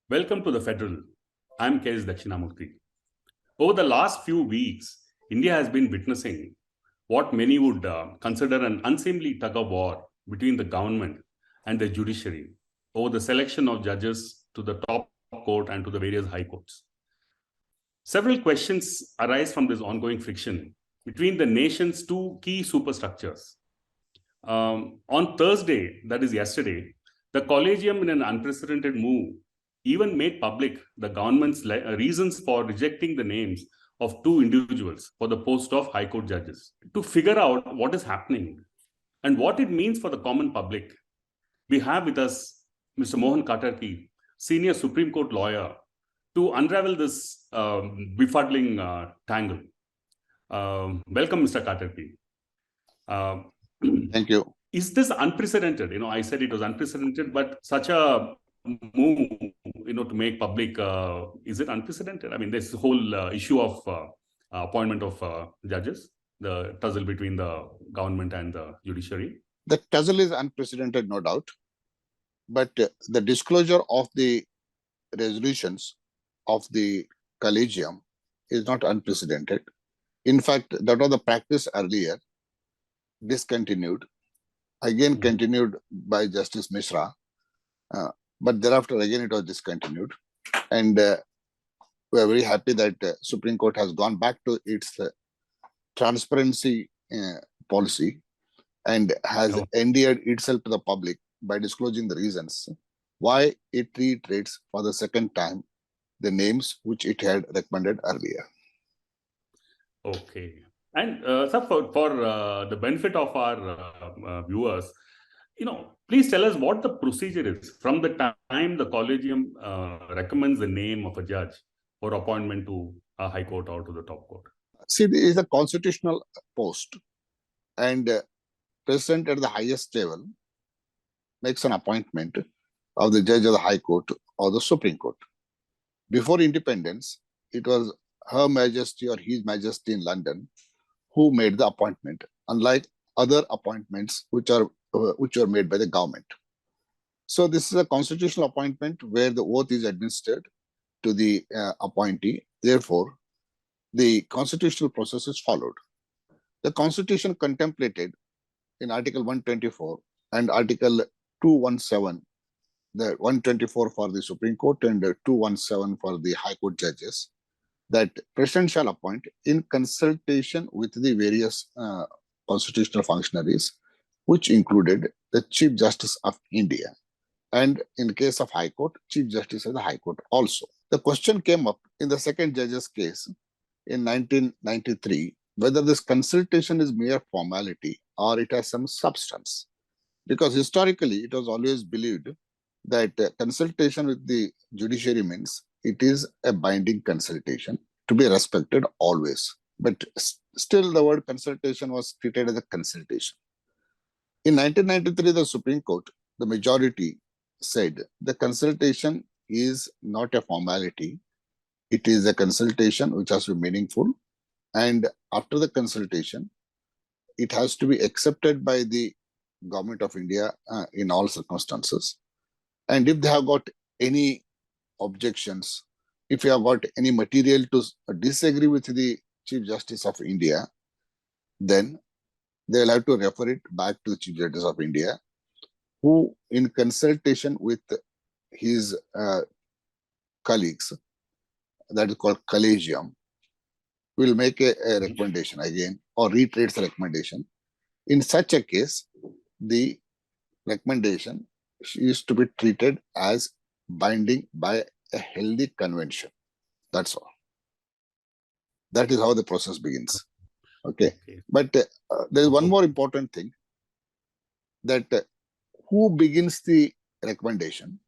Welcome to the Federal. I'm K.S. Dakshinamurthy. Over the last few weeks, India has been witnessing what many would consider an unseemly tug of war between the government and the judiciary over the selection of judges to the top court and to the various high courts. Several questions arise from this ongoing friction between the nation's two key superstructures. On Thursday, that is yesterday, the collegium, in an unprecedented move, even made public the government's reasons for rejecting the names of two individuals for the post of High Court judges. To figure out what is happening and what it means for the common public, we have with us Mr. Mohan Katarki, senior Supreme Court lawyer, to unravel this befuddling tangle. Welcome, Mr. Katarki. Thank you. Is this unprecedented? I said it was unprecedented, but such a move, to make public, is it unprecedented? I mean, this whole issue of appointment of judges, the tussle between the government and the judiciary. The tussle is unprecedented, no doubt. But the disclosure of the resolutions of the collegium is not unprecedented. In fact, that was the practice earlier, discontinued, again continued by Justice Mishra, but thereafter again it was discontinued. And we are very happy that Supreme Court has gone back to its transparency policy and has endeared itself to the public by disclosing the reasons why it reiterates for the second time the names which it had recommended earlier. Okay. And sir, for the benefit of our viewers, please tell us what the procedure is from the time the collegium recommends the name of a judge for appointment to a high court or to the top court. See, this is a constitutional post, and president at the highest level makes an appointment of the judge of the high court or the Supreme Court. Before independence, it was Her Majesty or His Majesty in London who made the appointment, unlike other appointments which were made by the government. So this is a constitutional appointment where the oath is administered to the appointee. Therefore, the constitutional process is followed. The Constitution contemplated in Article 124 and Article 217, the 124 for the Supreme Court and 217 for the High Court judges, that President shall appoint in consultation with the various constitutional functionaries, which included the Chief Justice of India, and in case of High Court, Chief Justice of the High Court also. The question came up in the second judge's case in 1993, whether this consultation is mere formality or it has some substance. Because historically, it was always believed that consultation with the judiciary means it is a binding consultation to be respected always. But still the word consultation was treated as a consultation. In 1993, the Supreme Court, the majority said the consultation is not a formality. It is a consultation which has to be meaningful. And after the consultation, it has to be accepted by the Government of India in all circumstances. And if they have got any objections, if you have got any material to disagree with the Chief Justice of India, then they will have to refer it back to the Chief Justice of India, who in consultation with his colleagues, that is called collegium, will make a recommendation again or reiterates the recommendation. In such a case, the recommendation is to be treated as binding by a healthy convention. That's all. That is how the process begins. Okay. But there is one more important thing, that who begins the recommendation?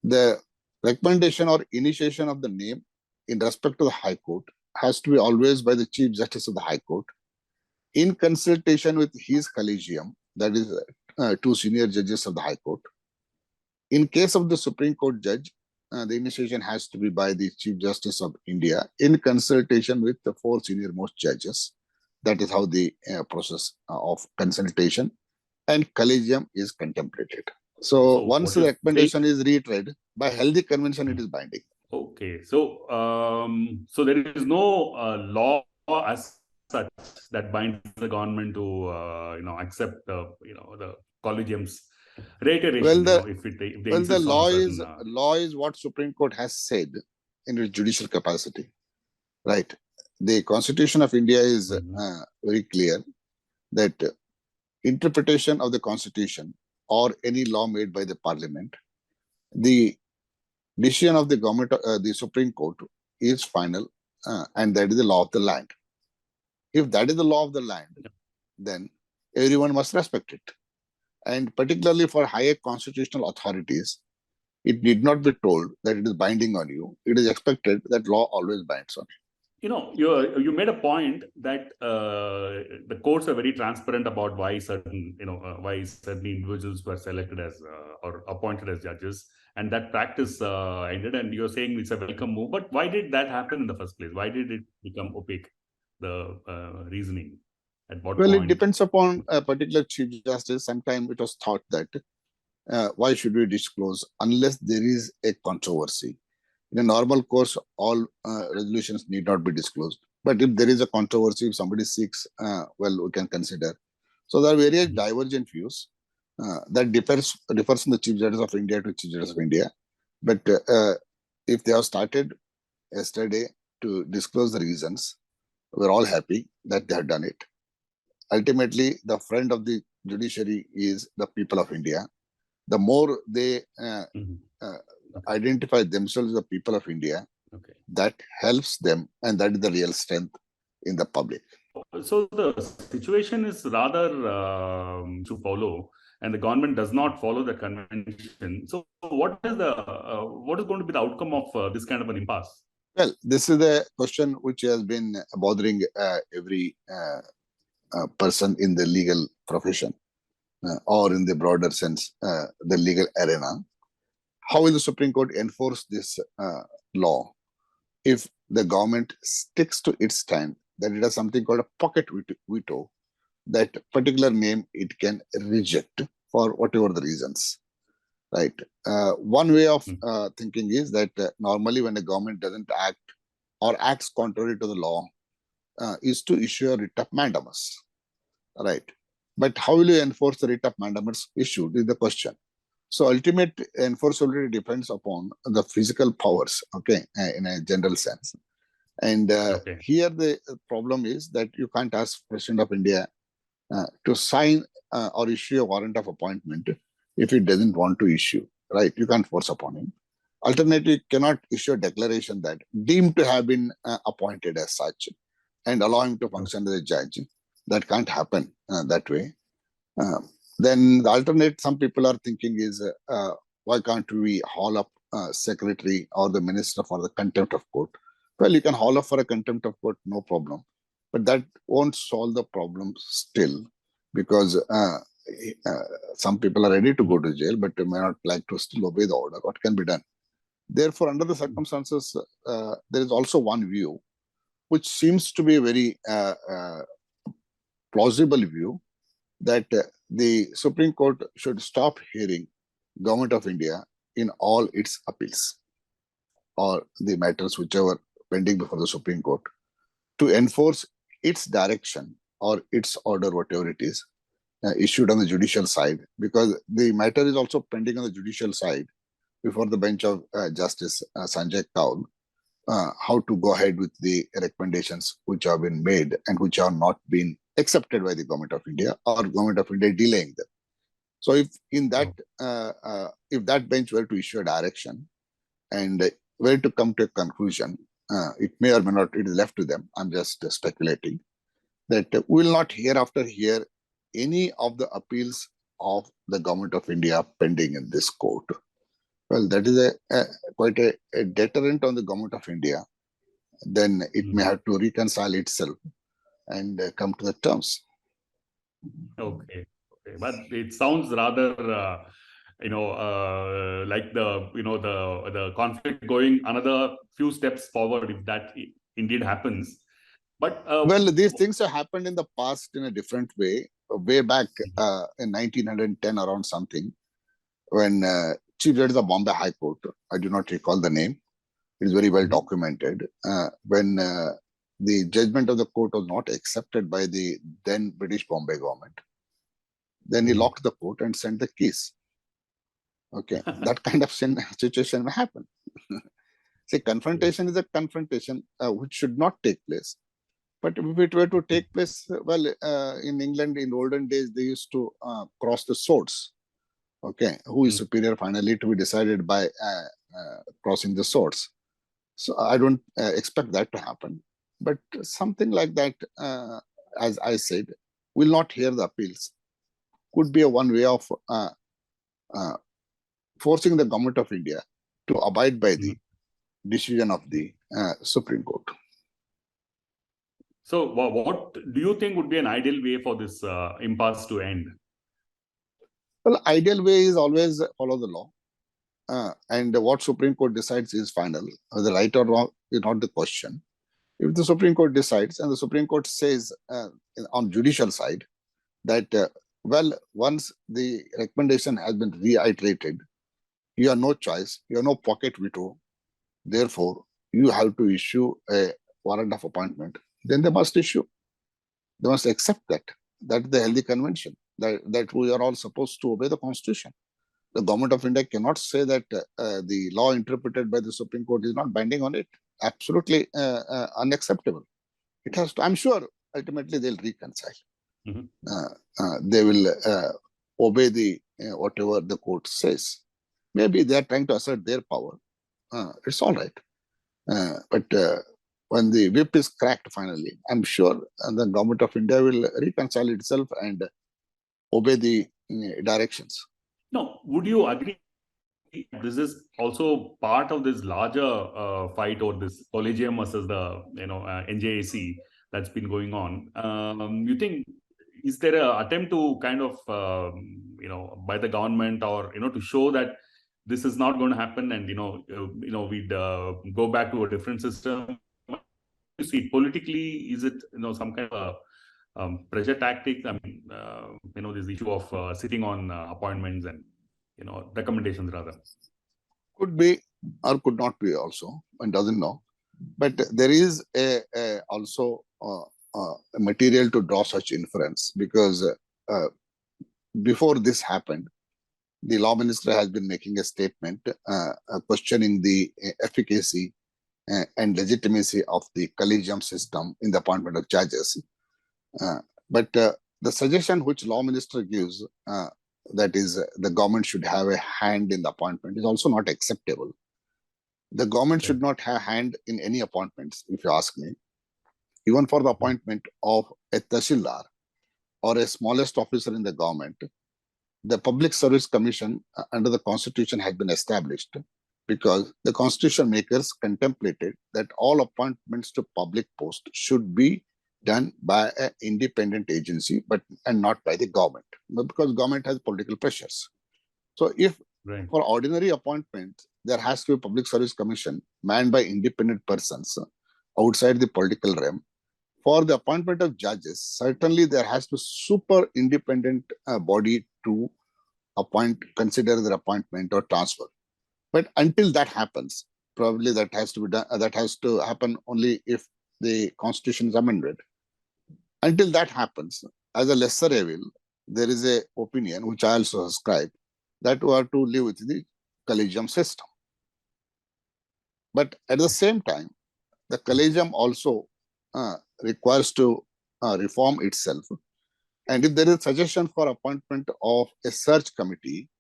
The recommendation or initiation of the name in respect to the High Court has to be always by the Chief Justice of the High Court in consultation with his collegium, that is two senior judges of the High Court. In case of the Supreme Court judge, the initiation has to be by the Chief Justice of India in consultation with the four senior most judges. That is how the process of consultation and collegium is contemplated. So So once what the you're saying, recommendation is reiterated by healthy convention, it is binding. okay. So there is no law as such that binds the government to accept the collegium's Well, reiteration. the If they well the insist on a certain. law is what Supreme Court has said in its judicial capacity, right? The Constitution of India is Mhm. very clear that interpretation of the Constitution or any law made by the Parliament, the decision of the government, the Supreme Court is final, and that is the law of the land. If that is the law of the land, then everyone must respect it. And particularly for higher constitutional authorities, it need not be told that it is binding on you. It is expected that law always binds on You made a point that the courts are very transparent about why certain individuals were selected as or appointed as judges, and that practice ended. And you're saying it's a welcome move, but why did that happen in the first place? Why did it become opaque? The reasoning at you. what Well, it point? depends upon a particular Chief Justice. Sometimes it was thought that why should we disclose unless there is a controversy? In a normal course, all resolutions need not be disclosed. But if there is a controversy, if somebody seeks, well, we can consider. So there are various Mhm. divergent views that differs from the Chief Justice of India to Chief Justice of India. But if they have started yesterday to disclose the reasons, we're all happy that they have done it. Ultimately, the friend of the judiciary is the people of India. The more they Mhm. uh, Okay. identify themselves as the people of India, Okay. that helps them, and that is the real strength in the public. So the situation is rather to follow, and the government does not follow the convention. So what is going to be the outcome of this kind of an impasse? Well, this is the question which has been bothering every person in the legal profession or in the broader sense, the legal arena. How will the Supreme Court enforce this law if the government sticks to its stand that it has something called a pocket veto, that particular name it can reject for whatever the reasons, right? One way of Mm. thinking is that normally when a government doesn't act or acts contrary to the law, is to issue a writ of mandamus, right? But how will you enforce the writ of mandamus issued is the question. So ultimate enforceability depends upon the physical powers, okay, in a general sense. And Okay. here the problem is that you can't ask President of India to sign or issue a warrant of appointment if he doesn't want to issue, right? You can't force upon him. Alternatively, you cannot issue a declaration that deemed to have been appointed as such and allow him to function as a judge. That can't happen that way. Uh, then the alternate, some people are thinking is, why can't we haul up secretary or the minister for the contempt of court? Well, you can haul up for a contempt of court, no problem. But that won't solve the problem still, because some people are ready to go to jail, but they may not like to still obey the order. What can be done? Therefore, under the circumstances, there is also one view, which seems to be a very plausible view, that the Supreme Court should stop hearing Government of India in all its appeals or the matters whichever pending before the Supreme Court, to enforce its direction or its order, whatever it is, issued on the judicial side, because the matter is also pending on the judicial side before the bench of Justice Sanjay Kaul, how to go ahead with the recommendations which have been made and which have not been accepted by the Government of India, or Government of India delaying them. So if that bench were to issue a direction and were to come to a conclusion, it may or may not, it is left to them. I'm just speculating that we will not hereafter hear any of the appeals of the Government of India pending in this court. Well, that is quite a deterrent on the Government of India. Then it may Mhm. have to reconcile itself and come to the terms. Okay. Okay. But it sounds rather, like the conflict going another few steps forward if that indeed happens. But Well, these things have happened in the past in a different way. Way back in 1910, around something, when Chief Judge of the Bombay High Court, I do not recall the name, it is very well documented, when the judgment of the court was not accepted by the then British Bombay government, then he locked the court and sent the keys. Okay, that kind of situation may happen. See, confrontation is a confrontation which should not take place. But if it were to take place, well, in England in olden days, they used to cross the swords. Okay, who is superior finally to be decided by crossing the swords. So I don't expect that to happen. But something like that, as I said, will not hear the appeals. Could be a one way of forcing the government of India to abide by the decision of the Supreme Court. So, what do you think would be an ideal way for this impasse to end? Well, ideal way is always follow the law. And what Supreme Court decides is final. The right or wrong is not the question. If the Supreme Court decides and the Supreme Court says on judicial side that, well, once the recommendation has been reiterated, you have no choice, you have no pocket veto, therefore, you have to issue a warrant of appointment, then they must issue. They must accept that. That's the healthy convention, that we are all supposed to obey the Constitution. The government of India cannot say that the law interpreted by the Supreme Court is not binding on it. Absolutely unacceptable. It has to, I'm sure ultimately they'll reconcile. They will obey the whatever the court says. Maybe they are trying to assert their power. It's all right. But when the whip is cracked finally, I'm sure the government of India will reconcile itself and obey the directions. No, would you agree this is also part of this larger fight or this collegium versus the NJAC that's been going on? You think, is there an attempt to kind of by the government or to show that this is not going to happen and we'd go back to a different system? You see, politically, is it some kind of pressure tactic? I mean, this issue of sitting on appointments and recommendations rather. Could be or could not be also. One doesn't know. But there is also a material to draw such inference because before this happened, the law minister has been making a statement questioning the efficacy and legitimacy of the collegium system in the appointment of judges. But the suggestion which law minister gives, that is the government should have a hand in the appointment, is also not acceptable. The government should not have hand in any appointments, if you ask me. Even for the appointment of a tahsildar or a smallest officer in the government, the Public Service Commission under the Constitution has been established because the Constitution makers contemplated that all appointments to public posts should be done by an independent agency, and not by the government, because government has political pressures. So if for ordinary appointments, there has to be a Public Service Commission manned by independent persons outside the political realm. For the appointment of judges, certainly there has to be super independent body to consider their appointment or transfer. But until that happens, probably that has to be done. That has to happen only if the Constitution is amended. Until that happens, as a lesser evil, there is a opinion which I also ascribe, that we have to live with the collegium system. But at the same time, the collegium also requires to reform itself. And if there is a suggestion for appointment of a search committee,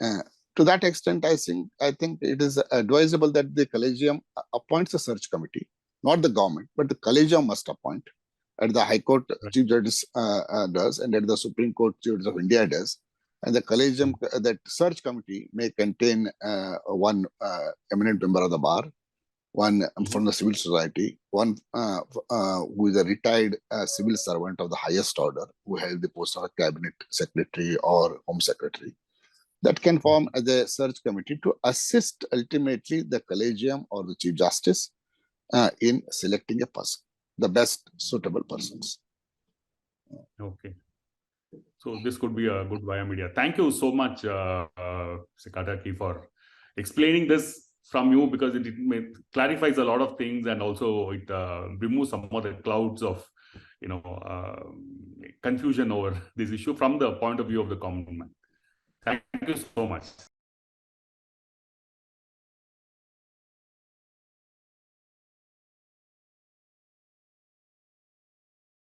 to that extent, I think it is advisable that the collegium appoints a search committee, not the government, but the collegium must appoint. At the High Court, Chief Justice does, and at the Supreme Court, Chief Justice of India does. And the collegium, that search committee may contain one eminent member of the bar, one from the civil society, one who is a retired civil servant of the highest order, who held the post of cabinet secretary or home secretary. That can form as a search committee to assist ultimately the collegium or the Chief Justice in selecting a person, the best suitable persons. Okay. So this could be a good via media. Thank you so much, Mr. Katarki, for explaining this from you, because it clarifies a lot of things, and also it removes some of the clouds of confusion over this issue from the point of view of the common man. Thank you so much.